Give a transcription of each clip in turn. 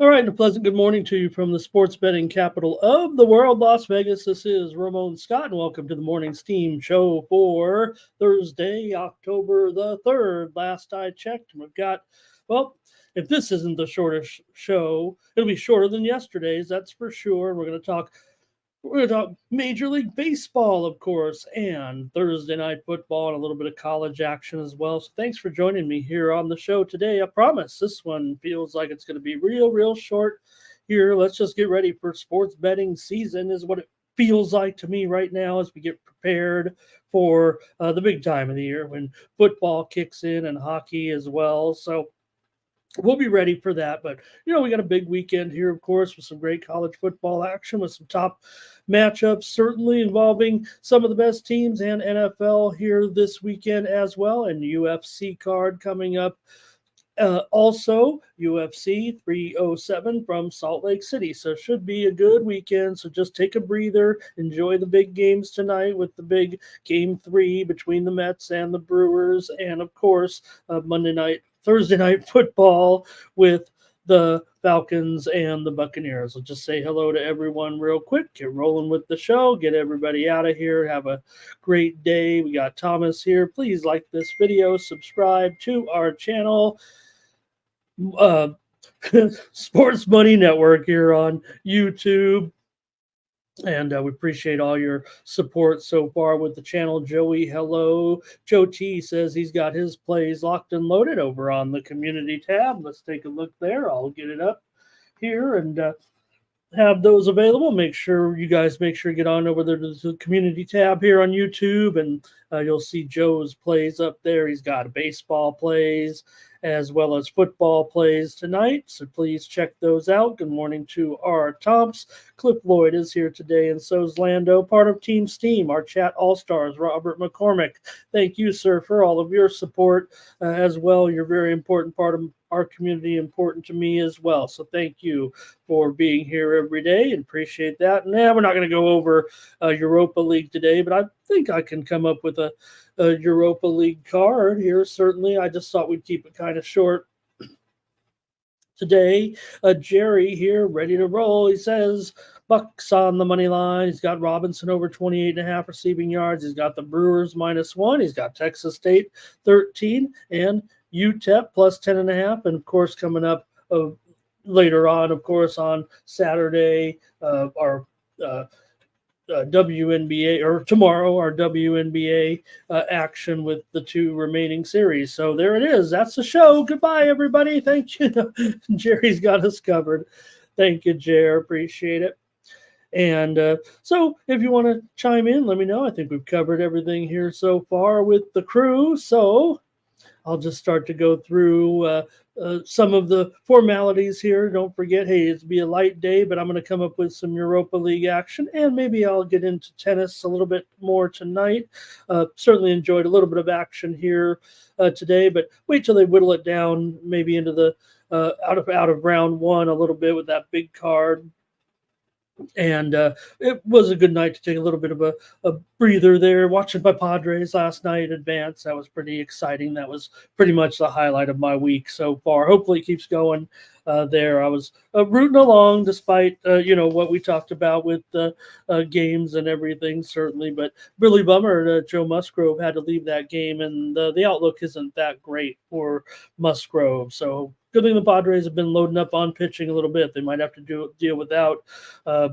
All right, and a pleasant good morning to you from the sports betting capital of the world, Las Vegas. This is Ramon Scott, and welcome to the morning steam show for Thursday, October the 3rd. Last I checked, we've got, well, if this isn't the shortest show, it'll be shorter than yesterday's, that's for sure. We're going to talk Major League Baseball, of course, and Thursday night football and a little bit of college action as well. So thanks for joining me here on the show today. I promise this one feels like it's going to be real short here. Let's just get ready for sports betting season is what it feels like to me right now as we get prepared for the big time of the year when football kicks in and hockey as well. So we'll be ready for that. But, we got a big weekend here, of course, with some great college football action, with some top matchups, certainly involving some of the best teams, and NFL here this weekend as well, and UFC card coming up. Also, UFC 307 from Salt Lake City. So should be a good weekend. So just take a breather. Enjoy the big games tonight with the big Game 3 between the Mets and the Brewers. And, of course, Thursday night football with the Falcons and the Buccaneers. I'll just say hello to everyone real quick. Get rolling with the show. Get everybody out of here. Have a great day. We got Thomas here. Please like this video. Subscribe to our channel. Sports Money Network here on YouTube. And we appreciate all your support so far with the channel. Joey, hello. Joe T says he's got his plays locked and loaded over on the community tab. Let's take a look there. I'll get it up here and have those available. Make sure you get on over there to the community tab here on YouTube, and you'll see Joe's plays up there. He's got baseball plays as well as football plays tonight, so please check those out. Good morning to our Tomps. Cliff Lloyd is here today, and so's Lando, part of Team Steam, our chat all-stars, Robert McCormick. Thank you, sir, for all of your support as well. You're a very important part of our community, important to me as well. So thank you for being here every day, and appreciate that. And we're not going to go over Europa League today, but I think I can come up with a Europa League card here. Certainly, I just thought we'd keep it kind of short today. Jerry here, ready to roll. He says Bucks on the money line. He's got Robinson over 28.5 receiving yards. He's got the Brewers -1. He's got Texas State 13 and UTEP plus 10.5. And of course, coming up later on, of course, on Saturday, our WNBA, or tomorrow, our WNBA action with the two remaining series. So there it is. That's the show. Goodbye, everybody. Thank you. Jerry's got us covered. Thank you, Jer. Appreciate it. And so if you want to chime in, let me know. I think we've covered everything here so far with the crew. So I'll just start to go through some of the formalities here. Don't forget, hey, it'll be a light day, but I'm going to come up with some Europa League action, and maybe I'll get into tennis a little bit more tonight. Certainly enjoyed a little bit of action here today, but wait till they whittle it down maybe into the out of round one a little bit with that big card. And it was a good night to take a little bit of a breather there. Watching my Padres last night advance, that was pretty exciting. That was pretty much the highlight of my week so far. Hopefully it keeps going there. I was rooting along despite, what we talked about with the games and everything, certainly. But really bummer Joe Musgrove had to leave that game, and the outlook isn't that great for Musgrove. So good thing the Padres have been loading up on pitching a little bit. They might have to deal without, a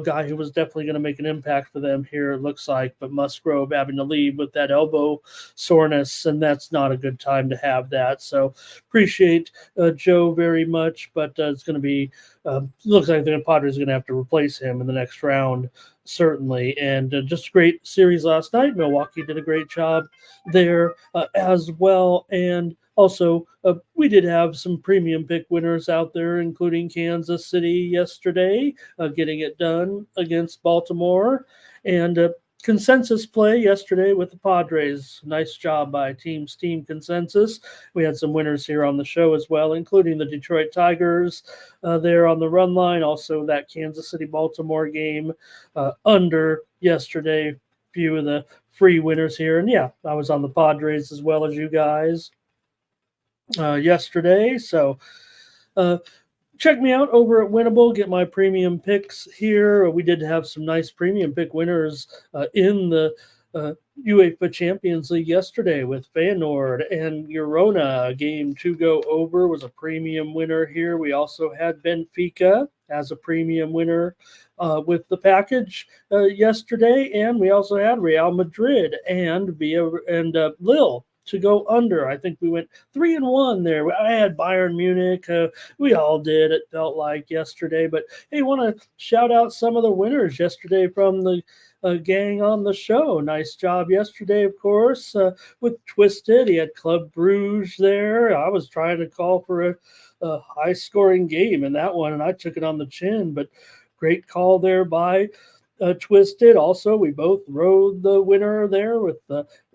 guy who was definitely going to make an impact for them here, it looks like, but Musgrove having to leave with that elbow soreness, and that's not a good time to have that. So appreciate Joe very much, but it's going to be, looks like the Padres are going to have to replace him in the next round, certainly. And just a great series last night. Milwaukee did a great job there as well. And also, we did have some premium pick winners out there, including Kansas City yesterday, getting it done against Baltimore. And consensus play yesterday with the Padres. Nice job by Team Consensus. We had some winners here on the show as well, including the Detroit Tigers there on the run line. Also, that Kansas City-Baltimore game under yesterday. Few of the free winners here. And yeah, I was on the Padres as well as you guys yesterday. So check me out over at Winnable. Get my premium picks here. We did have some nice premium pick winners in the UEFA Champions League yesterday with Feyenoord and Girona. Game 2 go over was a premium winner here. We also had Benfica as a premium winner with the package yesterday, and we also had Real Madrid and Lille to go under. I think we went 3-1 there. I had Bayern Munich. We all did, it felt like yesterday. But hey, want to shout out some of the winners yesterday from the gang on the show. Nice job yesterday, of course, with Twisted. He had Club Bruges there. I was trying to call for a high-scoring game in that one, and I took it on the chin. But great call there by Twisted. Also, we both rode the winner there with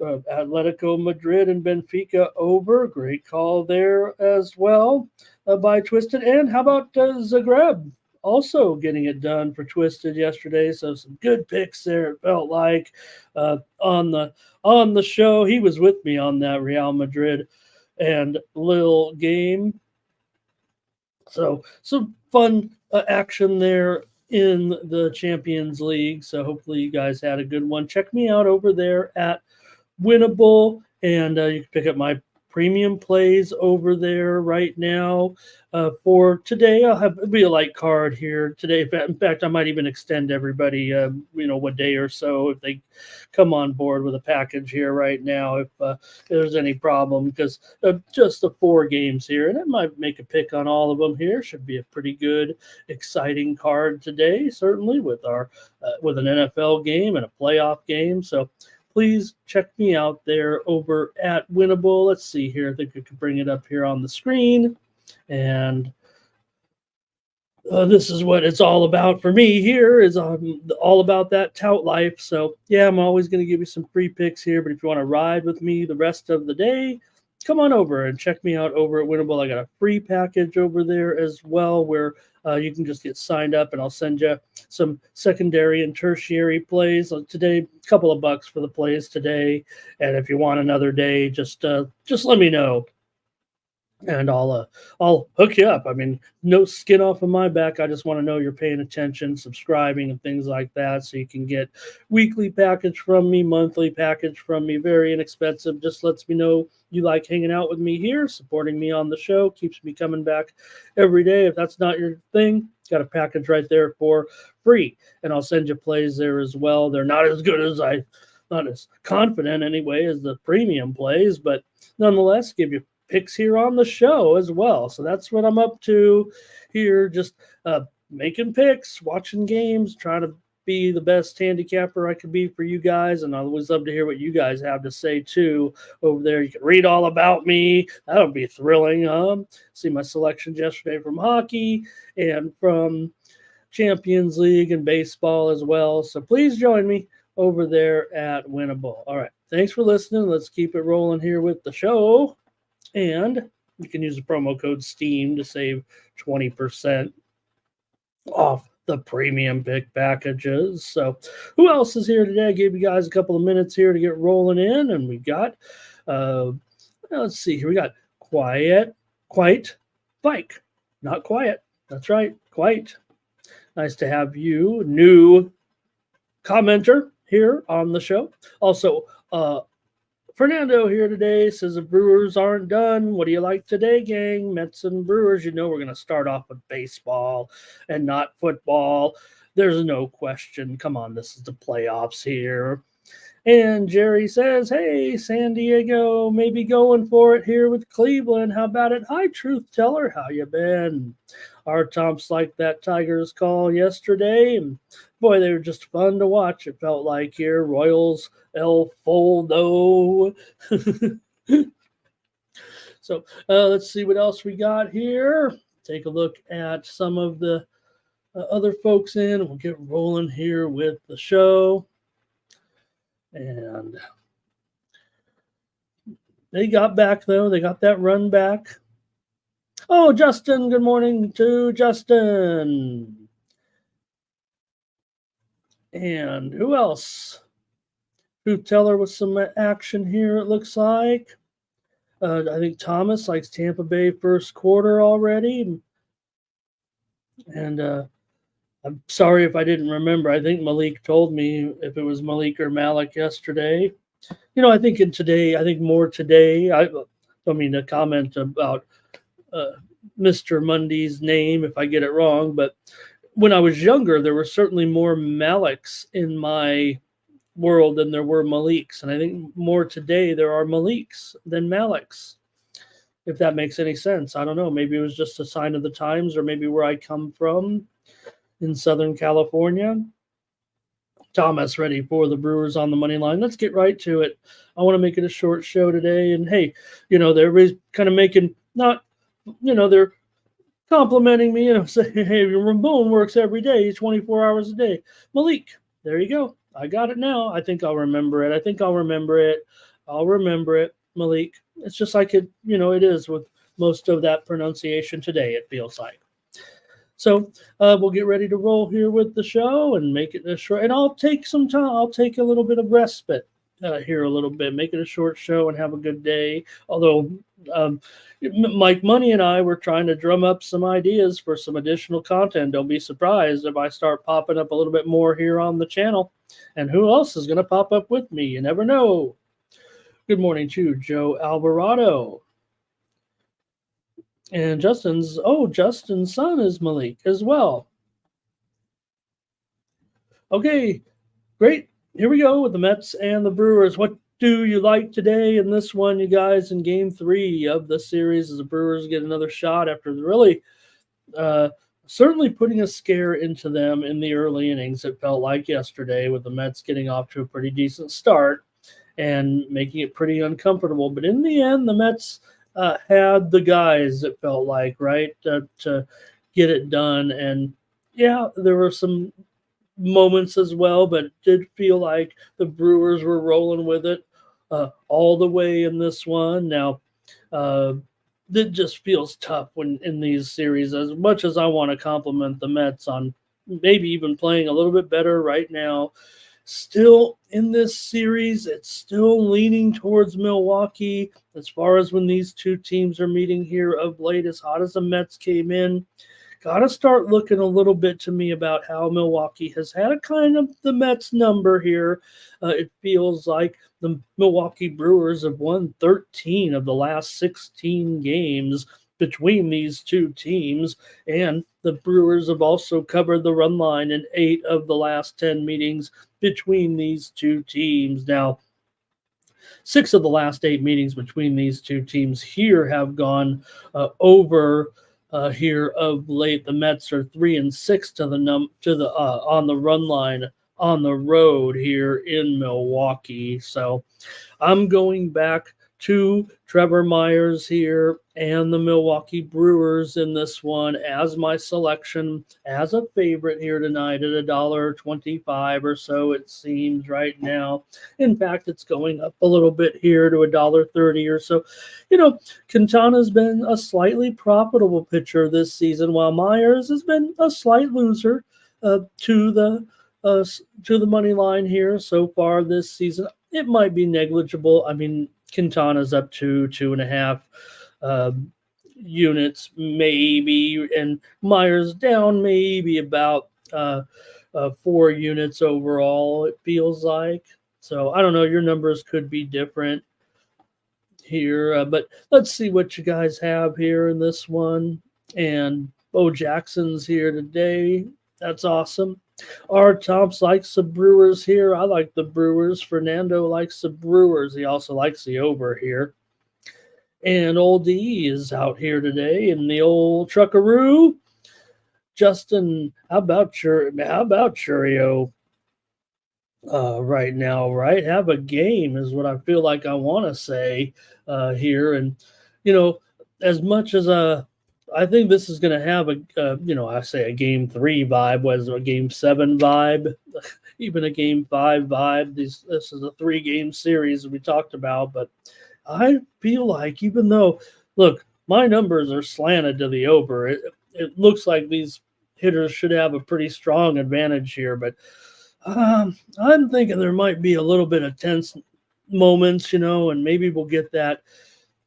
Atletico Madrid and Benfica over. Great call there as well by Twisted. And how about Zagreb? Also getting it done for Twisted yesterday. So some good picks there, it felt like, on the show. He was with me on that Real Madrid and Lille game. So some fun action there in the Champions League. So hopefully you guys had a good one. Check me out over there at Winnable, and you can pick up my premium plays over there right now. For today, it'll be a light card here today. In fact, I might even extend everybody, a day or so if they come on board with a package here right now. If there's any problem, because just the 4 games here, and I might make a pick on all of them here. Should be a pretty good, exciting card today, certainly with with an NFL game and a playoff game. So please check me out there over at Winnable. Let's see here. I think we could bring it up here on the screen. And this is what it's all about for me here, is all about that tout life. So, yeah, I'm always going to give you some free picks here. But if you want to ride with me the rest of the day, come on over and check me out over at Winnable. I got a free package over there as well where you can just get signed up, and I'll send you some secondary and tertiary plays. Today, a couple of bucks for the plays today. And if you want another day, just let me know, and I'll hook you up. I mean, no skin off of my back. I just want to know you're paying attention, subscribing, and things like that, so you can get weekly package from me, monthly package from me, very inexpensive. Just lets me know you like hanging out with me here, supporting me on the show, keeps me coming back every day. If that's not your thing, got a package right there for free, and I'll send you plays there as well. They're not as good as not as confident anyway as the premium plays, but nonetheless, give you picks here on the show as well. So that's what I'm up to here, just making picks, watching games, trying to be the best handicapper I could be for you guys. And I always love to hear what you guys have to say too over there. You can read all about me. That would be thrilling. See my selections yesterday from hockey and from Champions League and baseball as well. So please join me over there at Winnable. All right. Thanks for listening. Let's keep it rolling here with the show. And you can use the promo code STEAM to save 20% off the premium pick packages. So who else is here today? I gave you guys a couple of minutes here to get rolling in. And we got, let's see here. We got Quite Bike. Not Quiet. That's right. Quite. Nice to have you. New commenter here on the show. Also, Fernando here today says the Brewers aren't done. What do you like today, gang? Mets and Brewers. You know we're going to start off with baseball and not football. There's no question. Come on, this is the playoffs here. And Jerry says, hey, San Diego, maybe going for it here with Cleveland. How about it? Hi, Truth Teller. How you been? Our Tomps liked that Tigers call yesterday. And boy, they were just fun to watch. It felt like here. Royals, El Foldo. So let's see what else we got here. Take a look at some of the other folks in. We'll get rolling here with the show. And they got back, though. They got that run back. Oh, Justin, good morning to Justin. And who else? Truth Teller with some action here, it looks like. I think Thomas likes Tampa Bay first quarter already. And I'm sorry if I didn't remember. I think Malik told me if it was Malik or Malik yesterday. You know, I think more today. I don't mean to comment about Mr. Mundy's name if I get it wrong, but when I was younger, there were certainly more Maliks in my world than there were Maliks. And I think more today there are Maliks than Maliks, if that makes any sense. I don't know. Maybe it was just a sign of the times, or maybe where I come from in Southern California. Thomas ready for the Brewers on the money line. Let's get right to it. I want to make it a short show today. And hey, everybody's kind of making they're complimenting me, saying, hey, Ramon works every day, 24 hours a day. Malik, there you go. I got it now. I think I'll remember it. I'll remember it, Malik. It's just like it is with most of that pronunciation today, it feels like. So we'll get ready to roll here with the show and make it a short. And I'll take some time. I'll take a little bit of respite here a little bit, make it a short show and have a good day. Although Mike Money and I were trying to drum up some ideas for some additional content. Don't be surprised if I start popping up a little bit more here on the channel. And who else is going to pop up with me? You never know. Good morning to Joe Alvarado. And Justin's son is Malik as well. Okay, great. Here we go with the Mets and the Brewers. What do you like today in this one, you guys, in Game 3 of the series as the Brewers get another shot after really certainly putting a scare into them in the early innings, it felt like yesterday, with the Mets getting off to a pretty decent start and making it pretty uncomfortable. But in the end, the Mets had the guys, it felt like, right, to get it done. And, yeah, there were some moments as well, but it did feel like the Brewers were rolling with it all the way in this one. Now, it just feels tough when in these series, as much as I want to compliment the Mets on maybe even playing a little bit better right now. Still in this series, it's still leaning towards Milwaukee as far as when these two teams are meeting here of late. As hot as the Mets came in, got to start looking a little bit to me about how Milwaukee has had a kind of the Mets number here. It feels like the Milwaukee Brewers have won 13 of the last 16 games between these two teams, and the Brewers have also covered the run line in 8 of the last 10 meetings between these two teams. Now, 6 of the last 8 meetings between these two teams here have gone over here of late. The Mets are 3-6 on the run line on the road here in Milwaukee. So I'm going back to Trevor Myers here and the Milwaukee Brewers in this one as my selection, as a favorite here tonight at $1.25 or so, it seems right now. In fact, it's going up a little bit here to $1.30 or so. Quintana's been a slightly profitable pitcher this season, while Myers has been a slight loser to the money line here so far this season. It might be negligible. I mean, Quintana's up to 2.5 units maybe, and Myers down maybe about 4 units overall, it feels like. So I don't know, your numbers could be different. here. But let's see what you guys have here in this one. And Bo Jackson's here today. That's awesome. R. Tomps likes the Brewers here. I like the Brewers. Fernando likes the Brewers. He also likes the over here. And old D is out here today in the old truckaroo. Justin, how about Churio? Right now, right? Have a game is what I feel like I want to say here. And, as much as I think this is going to have I say a game 3 vibe, was a game 7 vibe, even a game 5 vibe. This is a 3-game series we talked about, but I feel like even though, look, my numbers are slanted to the over, it looks like these hitters should have a pretty strong advantage here, but I'm thinking there might be a little bit of tense moments, and maybe we'll get that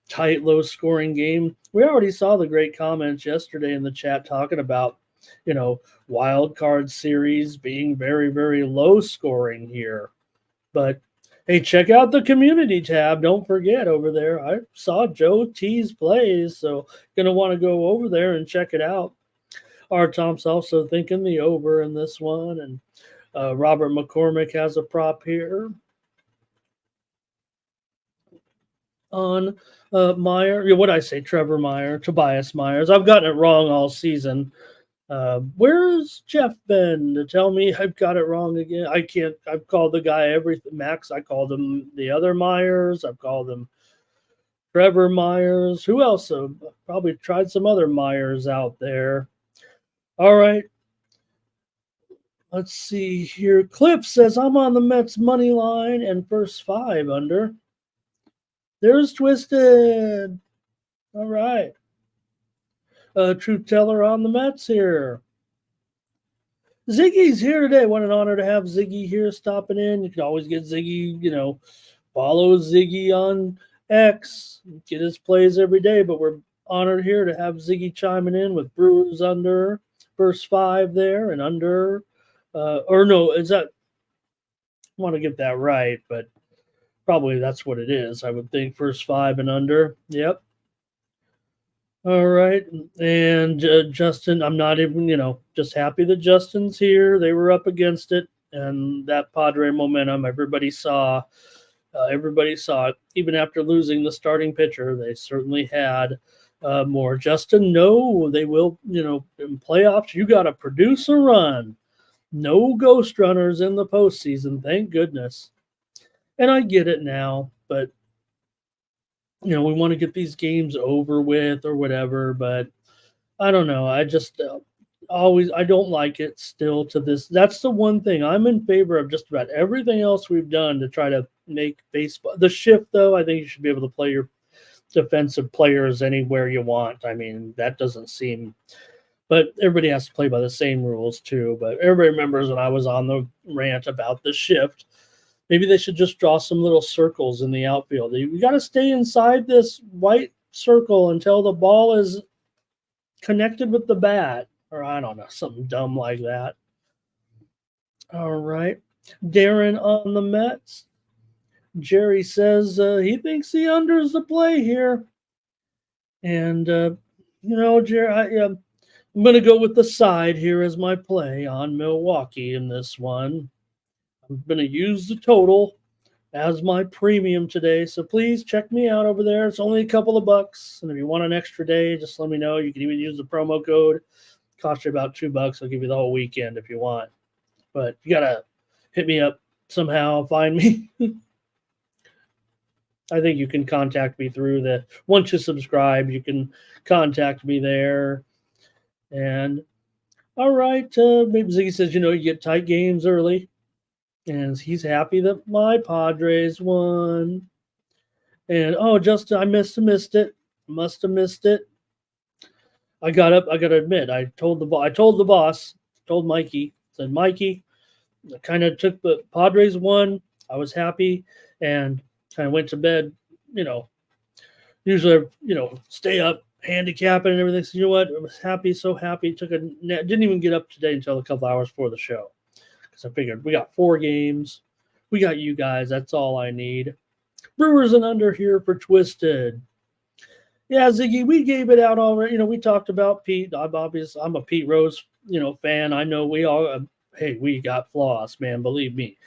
tight, low-scoring game. We already saw the great comments yesterday in the chat talking about, wild card series being very, very low-scoring here. But, hey, check out the community tab. Don't forget over there. I saw Joe T's plays, so going to want to go over there and check it out. R. Tom's also thinking the over in this one, and Robert McCormick has a prop here on Meyer. What I say, Trevor Meyer, Tobias Myers. I've gotten it wrong all season. Where's Jeff been to tell me I've got it wrong again? I can't. I've called the guy everything. Max, I called him the other Myers. I've called him Trevor Myers. Who else? Probably tried some other Myers out there. All right. Let's see here. Cliff says, I'm on the Mets money line and first 5 under. There's Twisted. All right. Truth Teller on the Mets here. Ziggy's here today. What an honor to have Ziggy here stopping in. You can always get Ziggy, follow Ziggy on X. Get his plays every day, but we're honored here to have Ziggy chiming in with Brewers under first 5 there and under. Or no, is that? I want to get that right, but probably that's what it is. I would think first 5 and under. Yep. All right. And Justin, I'm not even, just happy that Justin's here. They were up against it. And that Padre momentum, everybody saw it. Even after losing the starting pitcher, they certainly had more. Justin, no, they will, in playoffs, you got to produce a run. No ghost runners in the postseason, thank goodness. And I get it now, but, we want to get these games over with or whatever, but I don't know. I just I don't like it still to this. That's the one thing. I'm in favor of just about everything else we've done to try to make baseball. The shift, though, I think you should be able to play your defensive players anywhere you want. I mean, that doesn't seem... But everybody has to play by the same rules, too. But everybody remembers when I was on the rant about the shift. Maybe they should just draw some little circles in the outfield. You got to stay inside this white circle until the ball is connected with the bat. Or I don't know, something dumb like that. All right. Darren on the Mets. Jerry says he thinks the under is the play here. And, Jerry, I'm going to go with the side here as my play on Milwaukee in this one. I'm going to use the total as my premium today. So please check me out over there. It's only a couple of bucks. And if you want an extra day, just let me know. You can even use the promo code. It costs you about $2. I'll give you the whole weekend if you want. But you got to hit me up somehow, find me. I think you can contact me through once you subscribe, you can contact me there. And all right, maybe Ziggy says, you get tight games early. And he's happy that my Padres won. And Justin, I must have missed it. I got up. I got to admit, I told the boss, told Mikey, said, Mikey, I kind of took the Padres won. I was happy and kind of went to bed. Usually, stay up, handicapping and everything. So you know what? I was happy, so happy. Took a nap. Didn't even get up today until a couple hours before the show. I figured we got 4 games. We got you guys. That's all I need. Brewers and under here for Twisted. Yeah, Ziggy, we gave it out already. We talked about Pete. I'm a Pete Rose, fan. I know we all. Hey, we got flaws, man. Believe me,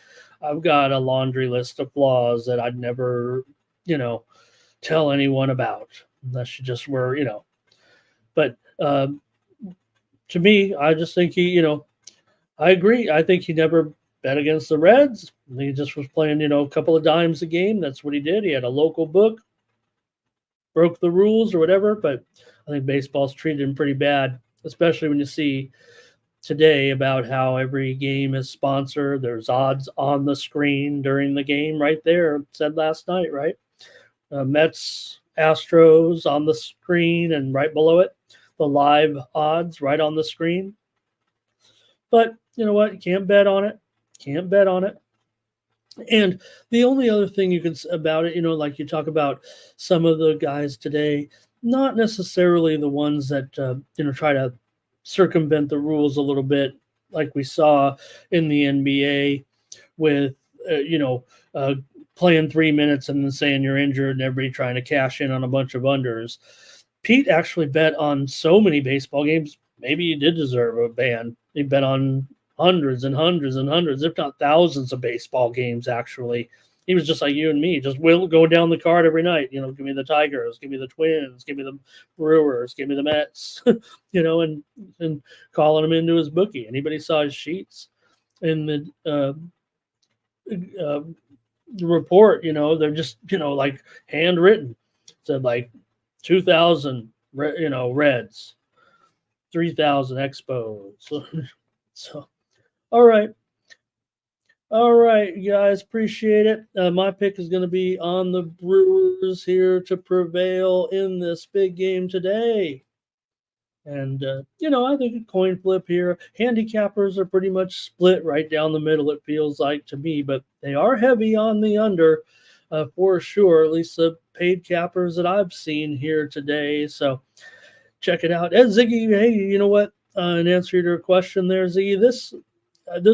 I've got a laundry list of flaws that I'd never, you know, tell anyone about unless you just were, But to me, I just think I agree. I think he never bet against the Reds. He just was playing, a couple of dimes a game. That's what he did. He had a local book, broke the rules or whatever. But I think baseball's treated him pretty bad, especially when you see today about how every game is sponsored. There's odds on the screen during the game right there. Said last night, right? Mets, Astros on the screen, and right below it, the live odds right on the screen. But you know what? You can't bet on it. Can't bet on it. And the only other thing you can about it, like you talk about some of the guys today, not necessarily the ones that try to circumvent the rules a little bit, like we saw in the NBA with playing 3 minutes and then saying you're injured and everybody trying to cash in on a bunch of unders. Pete actually bet on so many baseball games. Maybe he did deserve a ban. He bet on hundreds and hundreds and hundreds, if not thousands of baseball games, actually. He was just like you and me, just will go down the card every night. Give me the Tigers, give me the Twins, give me the Brewers, give me the Mets, and calling them into his bookie. Anybody saw his sheets in the report, they're just, like handwritten. It said like 2,000, Reds, 3,000 Expos. So, all right. All right, you guys, appreciate it. My pick is going to be on the Brewers here to prevail in this big game today. And, I think a coin flip here. Handicappers are pretty much split right down the middle, it feels like to me, but they are heavy on the under for sure, at least the paid cappers that I've seen here today. So check it out. And Ziggy, hey, you know what? In answer to your question there, Ziggy, this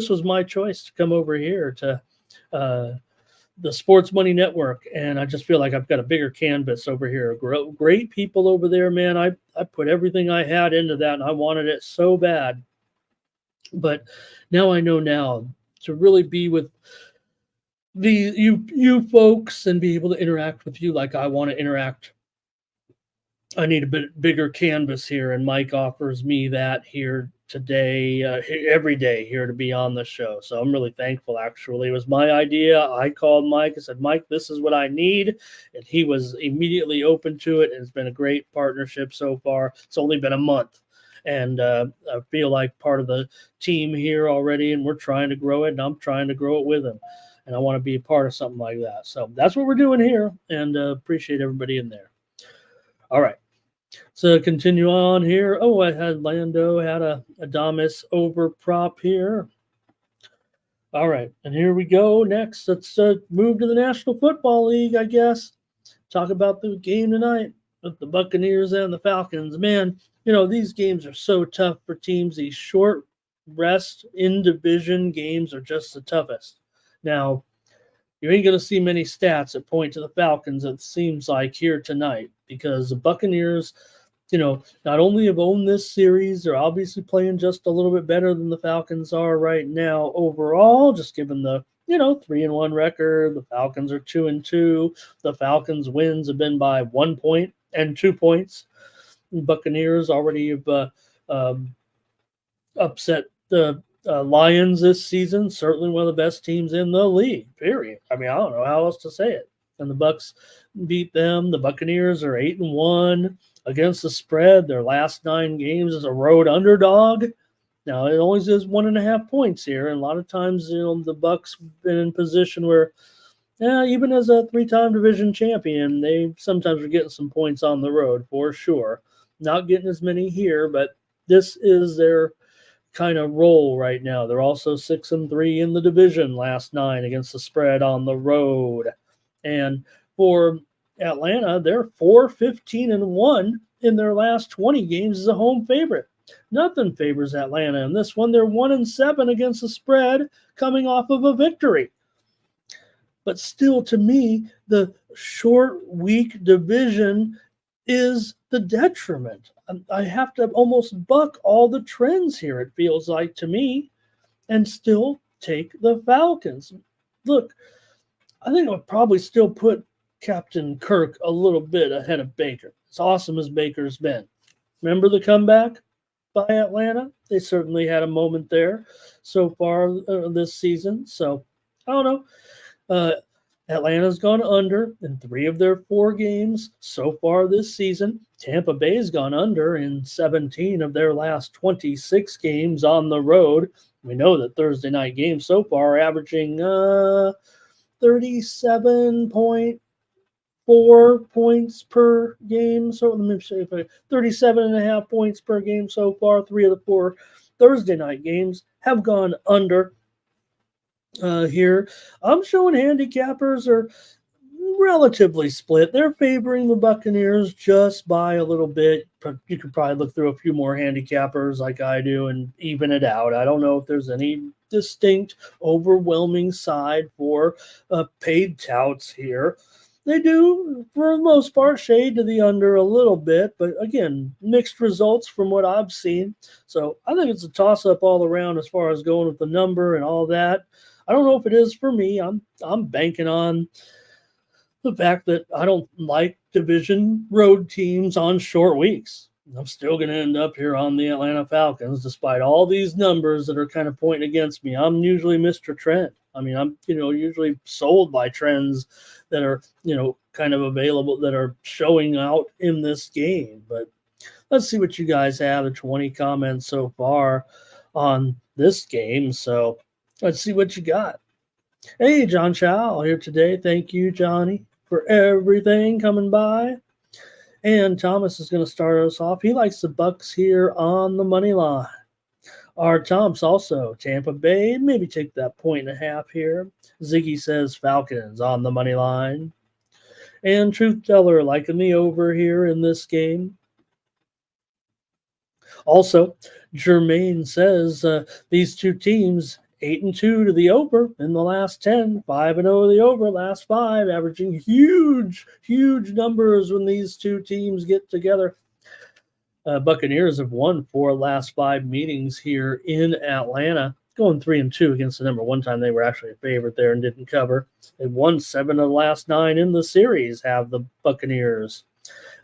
was my choice to come over here to the Sports Money Network, and I just feel like I've got a bigger canvas over here. Great people over there, man. I put everything I had into that, and I wanted it so bad. But now I know to really be with you folks and be able to interact with you like I want to interact. I need a bit bigger canvas here, and Mike offers me that here today, every day here to be on the show. So I'm really thankful, actually. It was my idea. I called Mike. I said, Mike, this is what I need. And he was immediately open to it. And it's been a great partnership so far. It's only been a month. And I feel like part of the team here already, and we're trying to grow it, and I'm trying to grow it with him. And I want to be a part of something like that. So that's what we're doing here, and appreciate everybody in there. All right. So continue on here. Oh, I had Lando had a Adames over prop here. All right, and here we go. Next, let's move to the National Football League, I guess. Talk about the game tonight with the Buccaneers and the Falcons. Man, these games are so tough for teams. These short rest in division games are just the toughest. Now, you ain't going to see many stats that point to the Falcons, it seems like, here tonight, because the Buccaneers, not only have owned this series, they're obviously playing just a little bit better than the Falcons are right now overall, just given the, 3-1 record. The Falcons are 2-2. The Falcons' wins have been by 1 point and 2 points. The Buccaneers already have upset the Lions this season, certainly one of the best teams in the league, period. I mean, I don't know how else to say it. And the Bucs beat them. The Buccaneers are 8-1 against the spread. Their last 9 games as a road underdog. Now, it only says 1.5 points here. And a lot of times, the Bucs been in position where, even as a 3-time division champion, they sometimes are getting some points on the road for sure. Not getting as many here, but this is their kind of roll right now. They're also 6-3 in the division last 9 against the spread on the road. And for Atlanta, they're 4-15-1 in their last 20 games as a home favorite. Nothing favors Atlanta in this one. They're 1-7 against the spread coming off of a victory. But still, to me, the short week division is the detriment. I have to almost buck all the trends here, it feels like to me, and still take the Falcons. Look, I think I'll probably still put Captain Kirk a little bit ahead of Baker. As awesome as Baker's been. Remember the comeback by Atlanta? They certainly had a moment there so far this season. So I don't know. Uh, Atlanta's gone under in 3 of their 4 games so far this season. Tampa Bay's gone under in 17 of their last 26 games on the road. We know that Thursday night games so far are averaging 37.4 points per game. So let me say 37.5 points per game so far. 3 of the 4 Thursday night games have gone under. Here, I'm showing handicappers are relatively split. They're favoring the Buccaneers just by a little bit. You could probably look through a few more handicappers like I do and even it out. I don't know if there's any distinct, overwhelming side for paid touts here. They do, for the most part, shade to the under a little bit, but again, mixed results from what I've seen. So I think it's a toss-up all around as far as going with the number and all that. I don't know if it is for me. I'm banking on the fact that I don't like division road teams on short weeks. I'm still going to end up here on the Atlanta Falcons, despite all these numbers that are kind of pointing against me. I'm usually Mr. Trend. I mean, I'm usually sold by trends that are kind of available that are showing out in this game. But let's see what you guys have. The 20 comments so far on this game. So let's see what you got. Hey, John Chow here today. Thank you, Johnny, for everything coming by. And Thomas is going to start us off. He likes the Bucks here on the money line. Our Tom's also Tampa Bay. Maybe take that 1.5 here. Ziggy says Falcons on the money line. And Truth Teller liking the over here in this game. Also, Jermaine says these two teams 8-2 to the over in the last 10, 5-0 to the over last 5, averaging huge numbers when these two teams get together. Buccaneers have won 4 last 5 meetings here in Atlanta, going 3-2 against the number one time they were actually a favorite there and didn't cover. They've won 7 of the last 9 in the series, have the Buccaneers.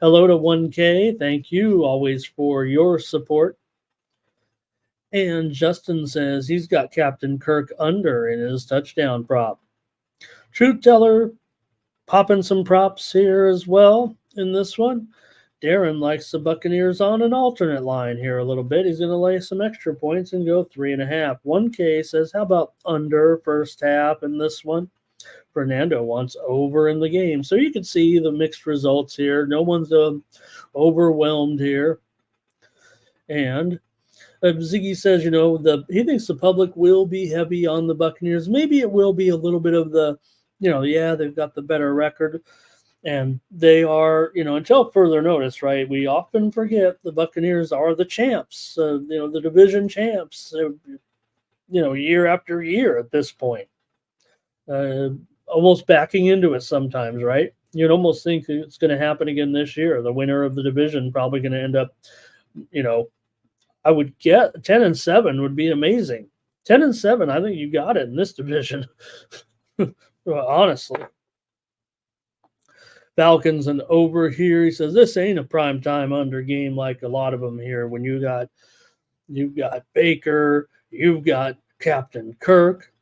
Hello to 1K. Thank you always for your support. And Justin says he's got Captain Kirk under in his touchdown prop. Truth Teller popping some props here as well in this one. Darren likes the Buccaneers on an alternate line here a little bit. He's going to lay some extra points and go 3.5. 1K says, how about under first half in this one? Fernando wants over in the game. So you can see the mixed results here. No one's overwhelmed here. And Ziggy says, he thinks the public will be heavy on the Buccaneers. Maybe it will be a little bit of the, they've got the better record. And they are, until further notice, right? We often forget the Buccaneers are the champs, the division champs, year after year at this point. Almost backing into it sometimes, right? You'd almost think it's going to happen again this year. The winner of the division probably going to end up, I would get 10-7 would be amazing. 10-7, I think you got it in this division. Well, honestly. Falcons and over here. He says this ain't a primetime under game like a lot of them here. When you've got Baker, you've got Captain Kirk.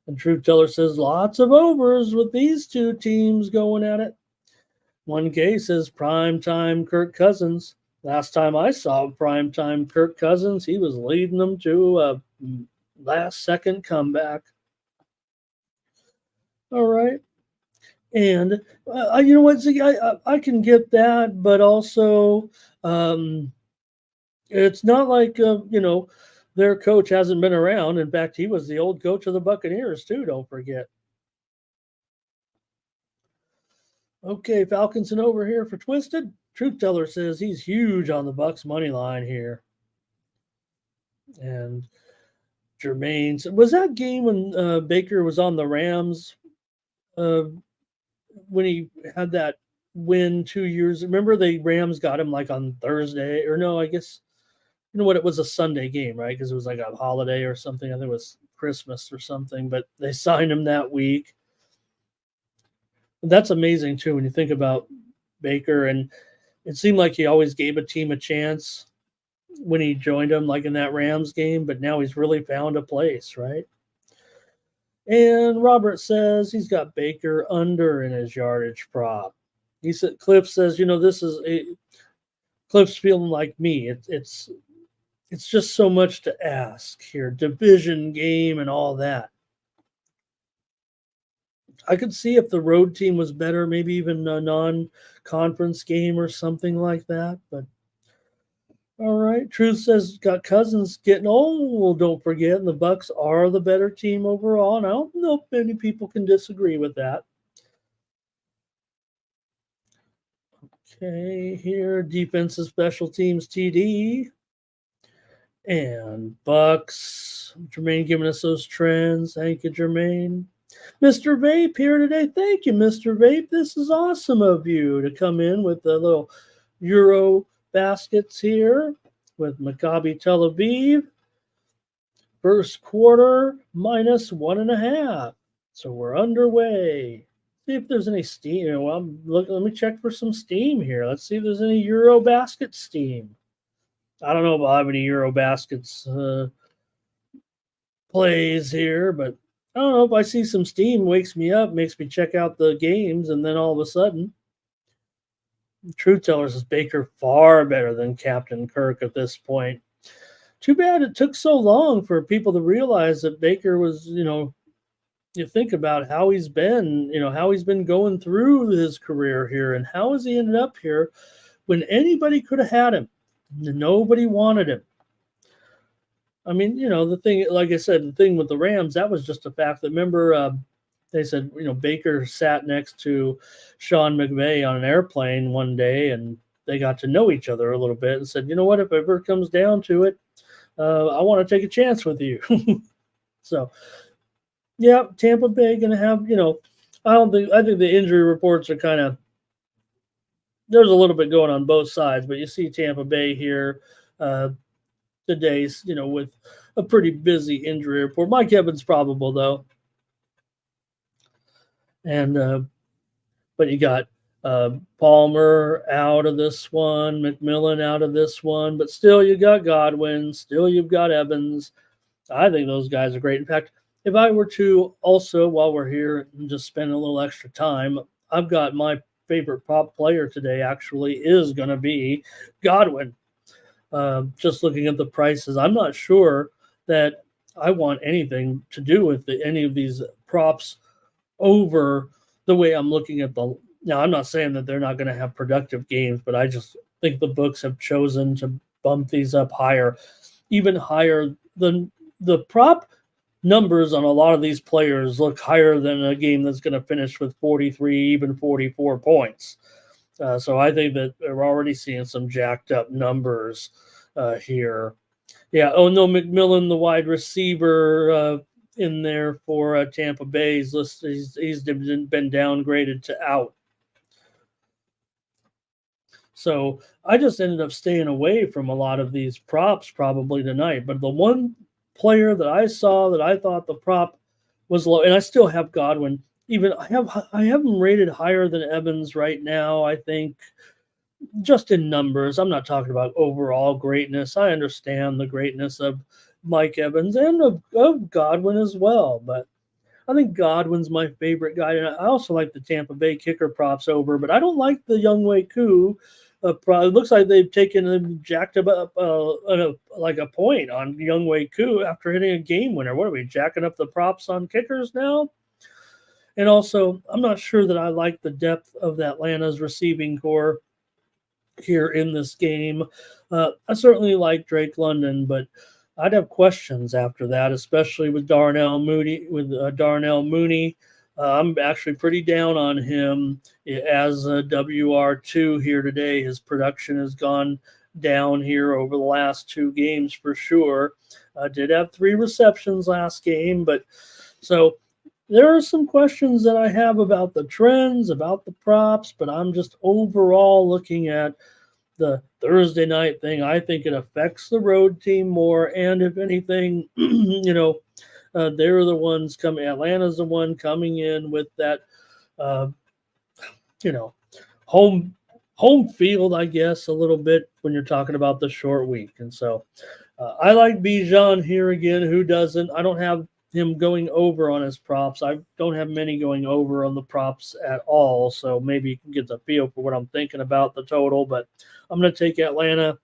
And Truth Teller says lots of overs with these two teams going at it. 1K says primetime Kirk Cousins. Last time I saw primetime Kirk Cousins, he was leading them to a last-second comeback. All right. And you know what, Ziggy, I can get that, but also it's not like, their coach hasn't been around. In fact, he was the old coach of the Buccaneers, too, don't forget. Okay, Falcons and over here for Twisted. Truth Teller says he's huge on the Bucs money line here. And Jermaine, was that game when Baker was on the Rams? Uh, when he had that win 2 years. Remember the Rams got him like on Thursday, or no, I guess you know what, it was a Sunday game, right? Because it was like a holiday or something. I think it was Christmas or something, but they signed him that week. That's amazing too when you think about Baker, and it seemed like he always gave a team a chance when he joined them, like in that Rams game, but now he's really found a place, right? And Robert says he's got Baker under in his yardage prop. He said Cliff says, this is Cliff's feeling like me. It's just so much to ask here, division game and all that. I could see if the road team was better, maybe even a non-conference game or something like that. But all right, Truth says got Cousins getting old. Don't forget, and the Bucks are the better team overall. And I don't know if many people can disagree with that. Okay, here defensive special teams TD and Bucks. Jermaine giving us those trends. Thank you, Jermaine. Mr. Vape here today. Thank you, Mr. Vape. This is awesome of you to come in with the little Euro baskets here with Maccabi Tel Aviv. First quarter -1.5. So we're underway. See if there's any steam. Well, let me check for some steam here. Let's see if there's any Euro basket steam. I don't know if I'll have any Euro baskets plays here, but I don't know if I see some steam, wakes me up, makes me check out the games, and then all of a sudden, Truth Teller says Baker far better than Captain Kirk at this point. Too bad it took so long for people to realize that Baker was, you think about how he's been, how he's been going through his career here and how has he ended up here when anybody could have had him. Nobody wanted him. I mean, the thing, like I said, the thing with the Rams, that was just a fact that, remember, they said, Baker sat next to Sean McVay on an airplane one day and they got to know each other a little bit and said, you know what, if it ever comes down to it, I want to take a chance with you. So, yeah, Tampa Bay going to have, I think the injury reports are kind of, there's a little bit going on both sides, but you see Tampa Bay here today, with a pretty busy injury report. Mike Evans probable though, and but you got Palmer out of this one, McMillan out of this one, but still you got Godwin, still you've got Evans. I think those guys are great. In fact, if I were to also, while we're here, and just spend a little extra time, I've got my favorite prop player today actually is going to be Godwin. Just looking at the prices, I'm not sure that I want anything to do with any of these props over the way I'm looking at the. Now, I'm not saying that they're not going to have productive games, but I just think the books have chosen to bump these up higher, even higher than the prop numbers on a lot of these players look higher than a game that's going to finish with 43, even 44 points. So I think that we're already seeing some jacked up numbers here. Yeah. Oh no, McMillan, the wide receiver in there for Tampa Bay, he's been downgraded to out. So I just ended up staying away from a lot of these props probably tonight. But the one player that I saw that I thought the prop was low, and I still have Godwin. Even I have him rated higher than Evans right now, I think, just in numbers. I'm not talking about overall greatness. I understand the greatness of Mike Evans and of Godwin as well, but I think Godwin's my favorite guy, and I also like the Tampa Bay kicker props over, but I don't like the Younghoe Koo. It looks like they've taken and jacked up like a point on Younghoe Koo after hitting a game winner. What are we, jacking up the props on kickers now? And also, I'm not sure that I like the depth of Atlanta's receiving core here in this game. I certainly like Drake London, but I'd have questions after that, especially with Darnell Mooney. I'm actually pretty down on him as a WR2 here today. His production has gone down here over the last 2 games for sure. Did have 3 receptions last game, but so there are some questions that I have about the trends, about the props, but I'm just overall looking at the Thursday night thing. I think it affects the road team more, and if anything, they're the ones coming. Atlanta's the one coming in with that, uh, you know, home home field, I guess, a little bit when you're talking about the short week. And so I like Bijan here again. Who doesn't? I don't have him going over on his props. I don't have many going over on the props at all. So maybe you can get the feel for what I'm thinking about the total. But I'm going to take Atlanta.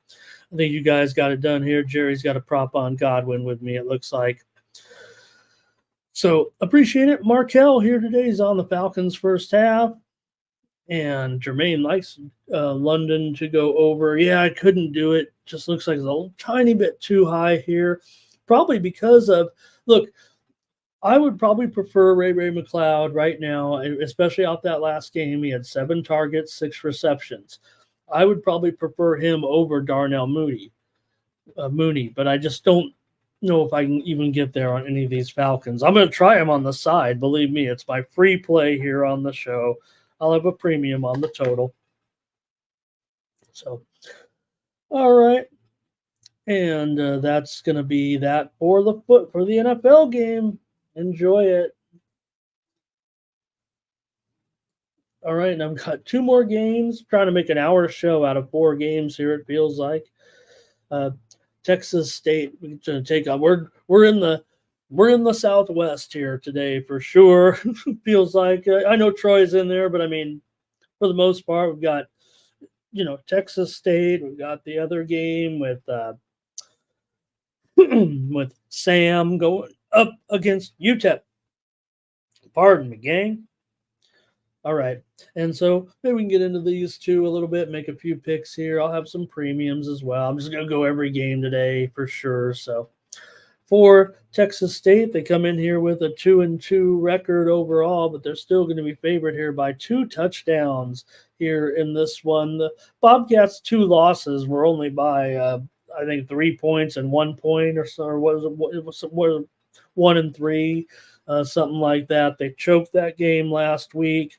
I think you guys got it done here. Jerry's got a prop on Godwin with me, it looks like. So appreciate it. Markel here today is on the Falcons first half. And Jermaine likes London to go over. Yeah, I couldn't do it. Just looks like it's a tiny bit too high here. Probably because of, look, I would probably prefer Ray McLeod right now, especially off that last game. He had 7 targets, 6 receptions. I would probably prefer him over Darnell Mooney, but I just don't know if I can even get there on any of these Falcons. I'm going to try him on the side. Believe me, it's my free play here on the show. I'll have a premium on the total. So, all right. And that's going to be that for the NFL game. Enjoy it. All right, and I've got 2 more games. Trying to make an hour show out of 4 games here, it feels like. Texas State, we're going to take on. We're in the Southwest here today for sure. Feels like I know Troy's in there, but I mean, for the most part, we've got Texas State. We've got the other game with with Sam going up against UTEP. Pardon me, gang. All right, and so maybe we can get into these 2 a little bit, make a few picks here. I'll have some premiums as well. I'm just going to go every game today for sure. So for Texas State, they come in here with a 2-2 record overall, but they're still going to be favored here by 2 touchdowns here in this one. The Bobcats' 2 losses were only by, I think, 3 points and 1 point or so. Or it was 1 and 3, something like that. They choked that game last week.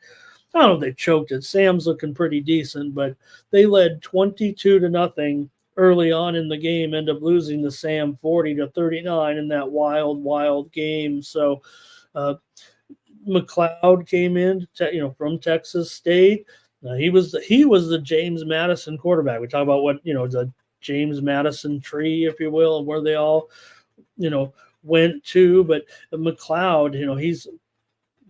I don't know if they choked it. Sam's looking pretty decent, but they led 22-0 early on in the game, end up losing to Sam 40-39 in that wild game. So McLeod came in, from Texas State. He was the James Madison quarterback. We talk about what the James Madison tree, if you will, and where they all went to. But McLeod,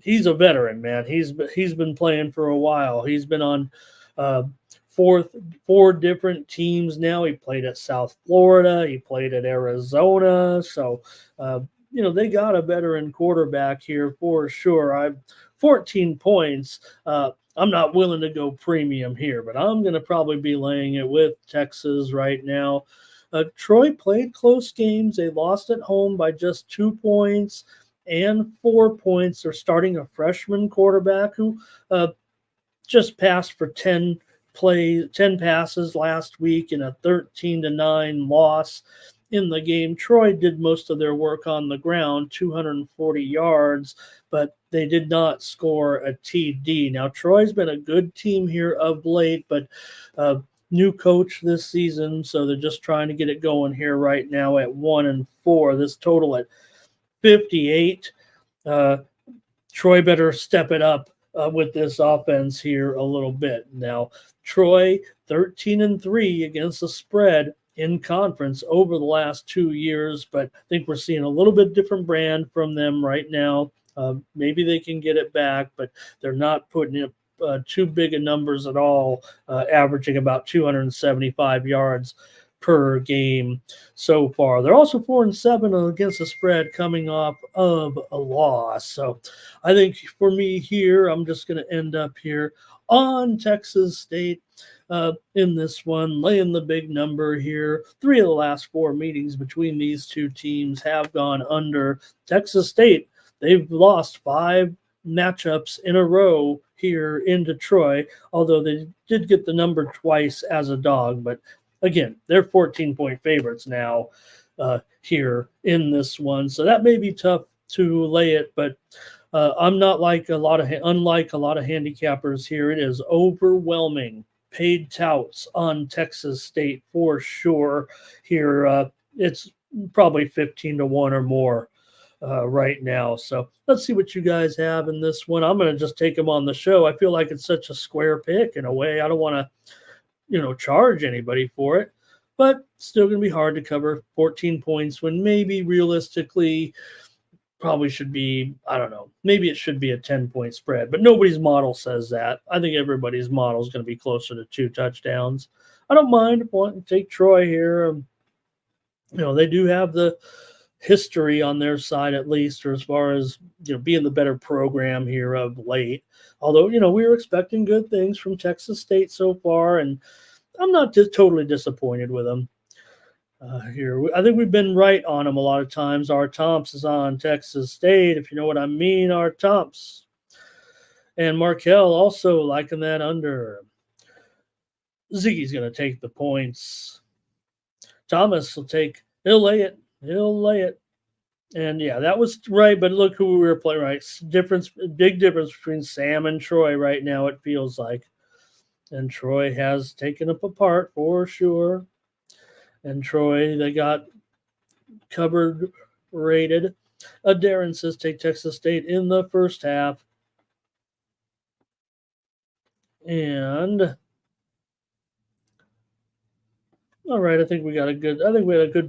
he's a veteran, man. He's been playing for a while. He's been on 4 different teams now. He played at South Florida. He played at Arizona. So, they got a veteran quarterback here for sure. 14 points. I'm not willing to go premium here, but I'm going to probably be laying it with Texas right now. Troy played close games. They lost at home by just 2 points and 4 points. They're starting a freshman quarterback who just passed for 10 passes last week in a 13-9 loss in the game. Troy did most of their work on the ground, 240 yards, but they did not score a TD. Now, Troy's been a good team here of late, but new coach this season, so they're just trying to get it going here right now at 1-4. This total at 58. Troy better step it up with this offense here a little bit. Now, Troy 13-3 against the spread in conference over the last 2 years, but I think we're seeing a little bit different brand from them right now. Maybe they can get it back, but they're not putting up too big of numbers at all, averaging about 275 yards per game so far. They're also 4-7 against the spread coming off of a loss. So I think for me here, I'm just going to end up here on Texas State in this one, laying the big number here. 3 of the last 4 meetings between these 2 teams have gone under. Texas State, they've lost 5 matchups in a row here in Detroit, although they did get the number twice as a dog, but again, they're 14-point favorites now here in this one. So that may be tough to lay it, but I'm not like unlike a lot of handicappers here. It is overwhelming paid touts on Texas State for sure. Here, it's probably 15-1 or more right now. So let's see what you guys have in this one. I'm going to just take them on the show. I feel like it's such a square pick in a way. I don't want to, charge anybody for it, but still going to be hard to cover 14 points when maybe realistically probably should be, I don't know, maybe it should be a 10-point spread, but nobody's model says that. I think everybody's model is going to be closer to 2 touchdowns. I don't mind wanting to take Troy here. They do have the history on their side, at least, or as far as, being the better program here of late. Although, we were expecting good things from Texas State so far, and I'm not just totally disappointed with them. Here, I think we've been right on them a lot of times. Our Tomps is on Texas State, if you know what I mean. Our Tomps and Markel also liking that under. Ziggy's going to take the points. Thomas he'll lay it. And yeah, that was right. But look who we were playing, right? Big difference between Sam and Troy right now, it feels like. And Troy has taken up apart for sure. And Troy, they got covered, rated. Darren says take Texas State in the first half. And all right, I think we had a good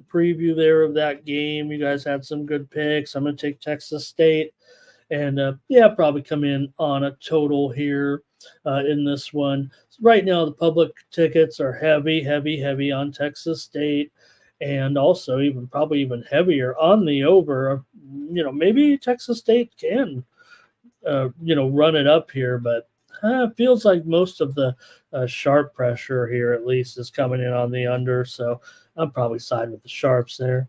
preview there of that game. You guys had some good picks. I'm going to take Texas State. And probably come in on a total here in this one. Right now, the public tickets are heavy on Texas State, and also probably even heavier on the over. Maybe Texas State can, run it up here, but it feels like most of the sharp pressure here, at least, is coming in on the under. So I'm probably siding with the sharps there.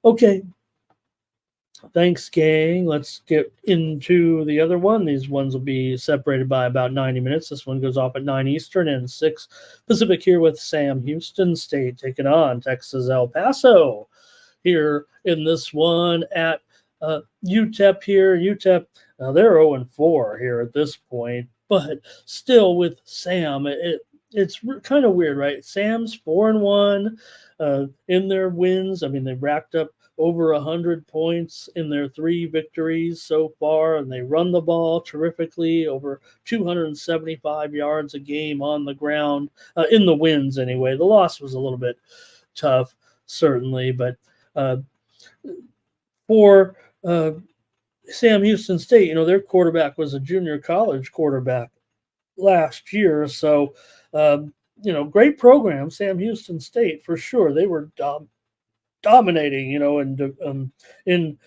Okay. Thanks, gang. Let's get into the other one. These ones will be separated by about 90 minutes. This one goes off at 9 Eastern and 6 Pacific here with Sam Houston State taking on Texas El Paso here in this one at UTEP here. UTEP, they're 0-4 here at this point, but still with Sam, it's kind of weird, right? Sam's 4-1 in their wins. I mean, they racked up over 100 points in their 3 victories so far, and they run the ball terrifically, over 275 yards a game on the ground, in the wins anyway. The loss was a little bit tough, certainly, but for Sam Houston State, their quarterback was a junior college quarterback last year, so, great program, Sam Houston State, for sure. They were dominating, in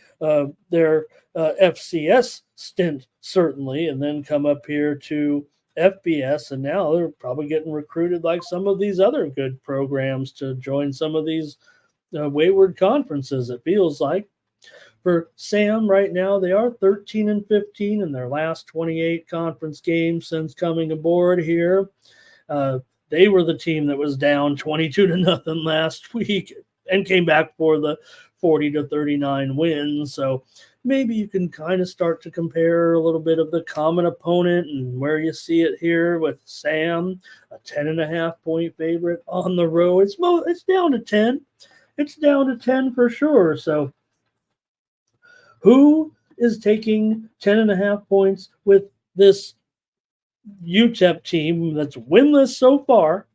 their FCS stint, certainly, and then come up here to FBS, and now they're probably getting recruited like some of these other good programs to join some of these wayward conferences, it feels like. For Sam right now, they are 13-15 in their last 28 conference games since coming aboard here. They were the team that was down 22-0 last week and came back for the 40-39 win. So maybe you can kind of start to compare a little bit of the common opponent and where you see it here with Sam, a 10.5-point favorite on the road. It's down to 10. It's down to 10 for sure. So who is taking 10.5 points with this UTEP team that's winless so far?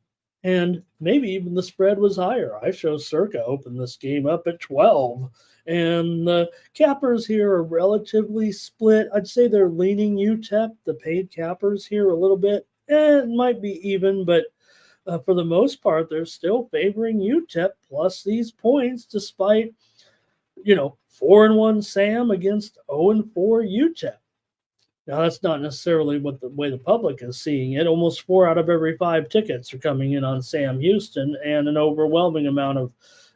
And maybe even the spread was higher. I show Circa opened this game up at 12. And the cappers here are relatively split. I'd say they're leaning UTEP, the paid cappers here a little bit. It might be even, but for the most part, they're still favoring UTEP plus these points, despite, 4-1 Sam against 0-4 UTEP. Now, that's not necessarily what the way the public is seeing it. Almost 4 out of every 5 tickets are coming in on Sam Houston, and an overwhelming amount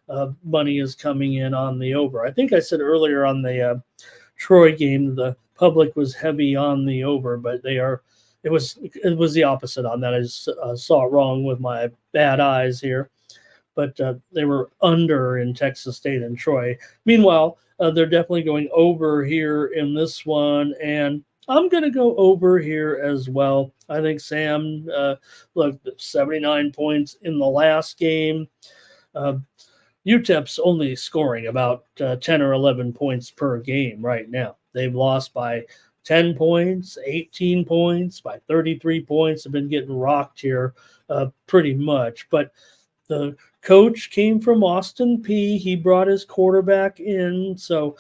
of money is coming in on the over. I think I said earlier on the Troy game, the public was heavy on the over, but they are it was the opposite on that. I just saw it wrong with my bad eyes here, but they were under in Texas State and Troy. Meanwhile, they're definitely going over here in this one, and I'm going to go over here as well. I think Sam, look, 79 points in the last game. UTEP's only scoring about 10 or 11 points per game right now. They've lost by 10 points, 18 points, by 33 points. Have been getting rocked here pretty much. But the coach came from Austin P. He brought his quarterback in. So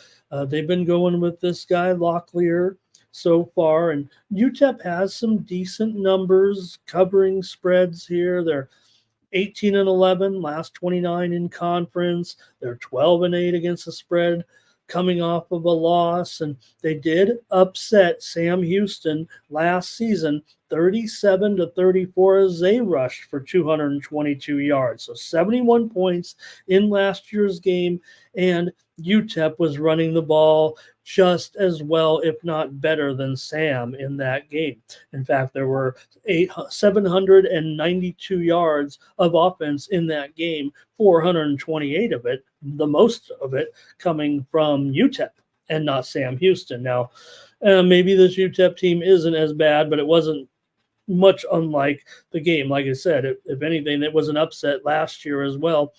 they've been going with this guy, Locklear, so far. And UTEP has some decent numbers covering spreads here. They're 18 and 11, last 29 in conference. They're 12 and 8 against the spread, coming off of a loss, and they did upset Sam Houston last season, 37-34, as they rushed for 222 yards. So 71 points in last year's game, and UTEP was running the ball just as well, if not better, than Sam in that game. In fact, there were 792 yards of offense in that game, 428 of it, the most of it, coming from UTEP and not Sam Houston. Now, maybe this UTEP team isn't as bad, but it wasn't much unlike the game. Like I said, if anything, it was an upset last year as well.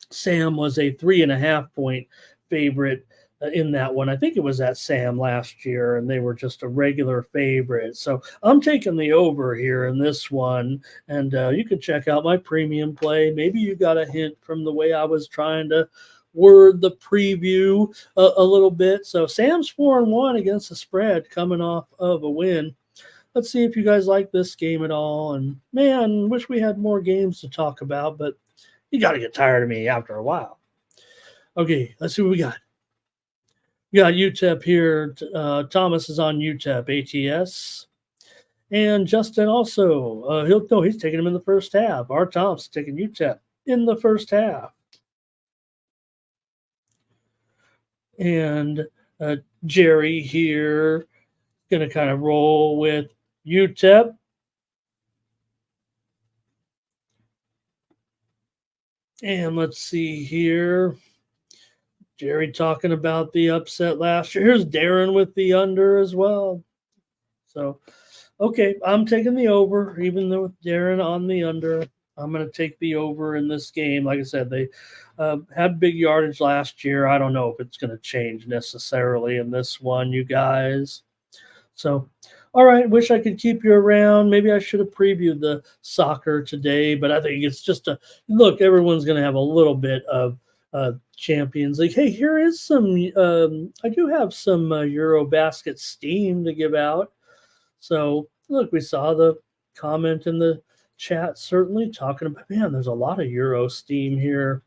Sam was a 3.5 point favorite in that one. I think it was at Sam last year, and they were just a regular favorite. So I'm taking the over here in this one, and you can check out my premium play. Maybe you got a hint from the way I was trying to word the preview a little bit. So Sam's 4-1 against the spread, coming off of a win. Let's see if you guys like this game at all. And man, wish we had more games to talk about, but you got to get tired of me after a while. Okay, let's see what we got. We got UTEP here. Thomas is on UTEP ATS. And Justin also. He's taking him in the first half. Our Tom's taking UTEP in the first half. And Jerry here going to kind of roll with UTEP. And let's see here. Jerry talking about the upset last year. Here's Darren with the under as well. So, okay, I'm taking the over, even though with Darren on the under. I'm going to take the over in this game. Like I said, they had big yardage last year. I don't know if it's going to change necessarily in this one, you guys. So, all right, wish I could keep you around. Maybe I should have previewed the soccer today, but I think it's just a look. Everyone's going to have a little bit of Champions League. Hey, here is some. I do have some Eurobasket Steam to give out. So look, we saw the comment in the chat. Certainly talking about, man, there's a lot of Euro Steam here.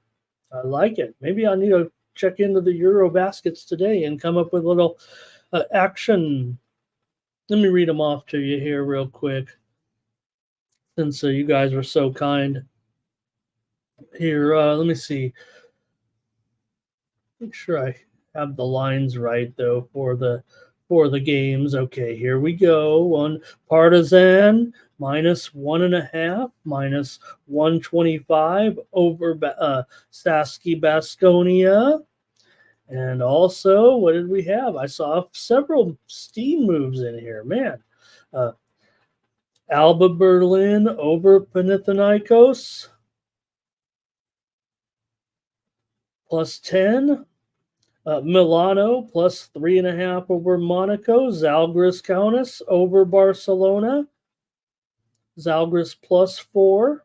I like it. Maybe I need to check into the Eurobaskets today and come up with a little action. Let me read them off to you here real quick, since you guys were so kind. Here, let me see. Make sure I have the lines right though for the games. Okay, here we go. On Partizan -1.5, -125 over Saski Baskonia. And also, what did we have? I saw several Steam moves in here. Man, Alba Berlin over Panathinaikos, +10. Milano +3.5 over Monaco. Zalgiris Kaunas over Barcelona. Zalgiris +4.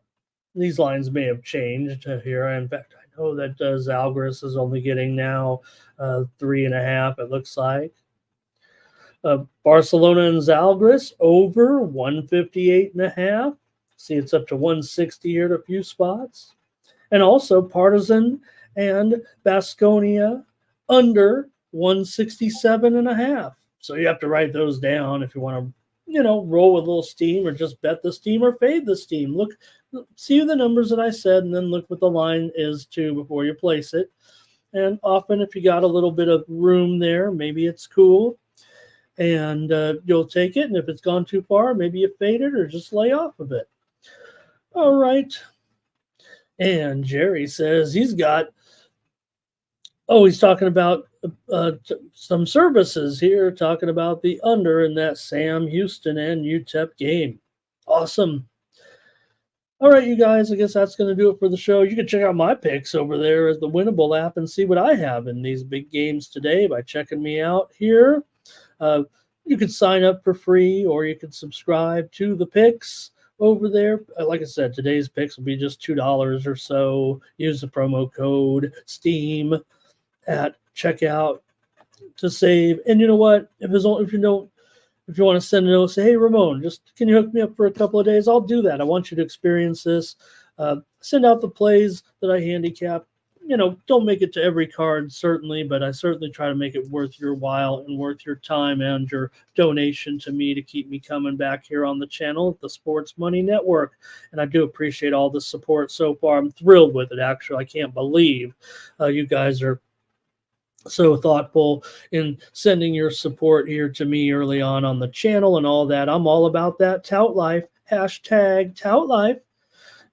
These lines may have changed here. In fact, I know that Zalgiris is only getting now 3.5, it looks like. Barcelona and Zalgiris over 158.5. See, it's up to 160 here at a few spots. And also Partizan and Baskonia under 167.5. So you have to write those down if you want to, roll with a little steam or just bet the steam or fade the steam. Look, see the numbers that I said, and then look what the line is too before you place it. And often if you got a little bit of room there, maybe it's cool. and you'll take it. And if it's gone too far, maybe you fade it or just lay off of it. All right. And Jerry says he's got, he's talking about some services here, talking about the under in that Sam Houston and UTEP game. Awesome. All right, you guys, I guess that's going to do it for the show. You can check out my picks over there at the Winnable app and see what I have in these big games today by checking me out here. You can sign up for free or you can subscribe to the picks over there. Like I said, today's picks will be just $2 or so. Use the promo code STEAM at checkout to save. And you know what? If you want to send a note, say, hey, Ramon, just can you hook me up for a couple of days? I'll do that. I want you to experience this. Send out the plays that I handicap. Don't make it to every card, certainly, but I certainly try to make it worth your while and worth your time and your donation to me to keep me coming back here on the channel, the Sports Money Network. And I do appreciate all the support so far. I'm thrilled with it, actually. I can't believe you guys are so thoughtful in sending your support here to me early on the channel and all that. I'm all about that tout life, hashtag tout life.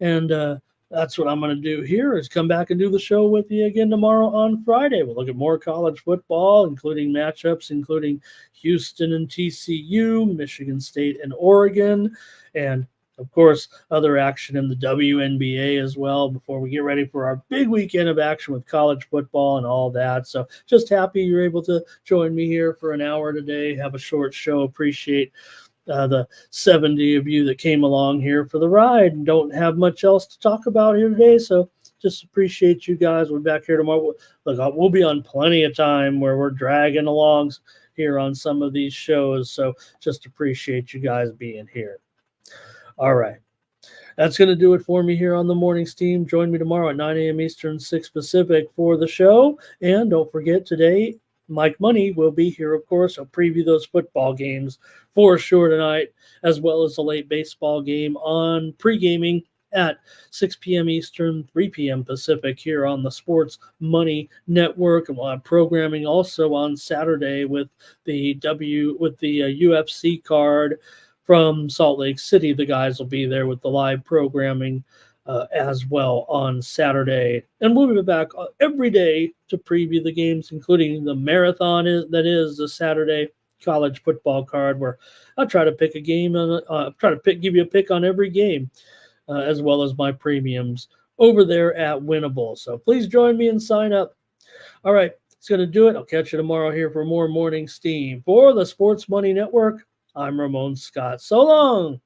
And that's what I'm going to do here is come back and do the show with you again tomorrow on Friday. We'll look at more college football, including matchups, including Houston and TCU, Michigan State and Oregon, and of course, other action in the WNBA as well before we get ready for our big weekend of action with college football and all that. So just happy you're able to join me here for an hour today, have a short show. Appreciate the 70 of you that came along here for the ride and don't have much else to talk about here today. So just appreciate you guys. We're back here tomorrow. Look, we'll be on plenty of time where we're dragging along here on some of these shows. So just appreciate you guys being here. All right. That's going to do it for me here on the Morning Steam. Join me tomorrow at 9 a.m. Eastern, 6 Pacific for the show. And don't forget, today, Mike Money will be here, of course. I'll preview those football games for sure tonight, as well as the late baseball game on pre-gaming at 6 p.m. Eastern, 3 p.m. Pacific here on the Sports Money Network. And we'll have programming also on Saturday with the UFC card from Salt Lake City. The guys will be there with the live programming as well on Saturday. And we'll be back every day to preview the games, including the marathon that is the Saturday college football card, where I'll try to pick a game give you a pick on every game, as well as my premiums over there at Winnable. So please join me and sign up. All right, it's going to do it. I'll catch you tomorrow here for more Morning Steam. For the Sports Money Network, I'm Ramon Scott. So long.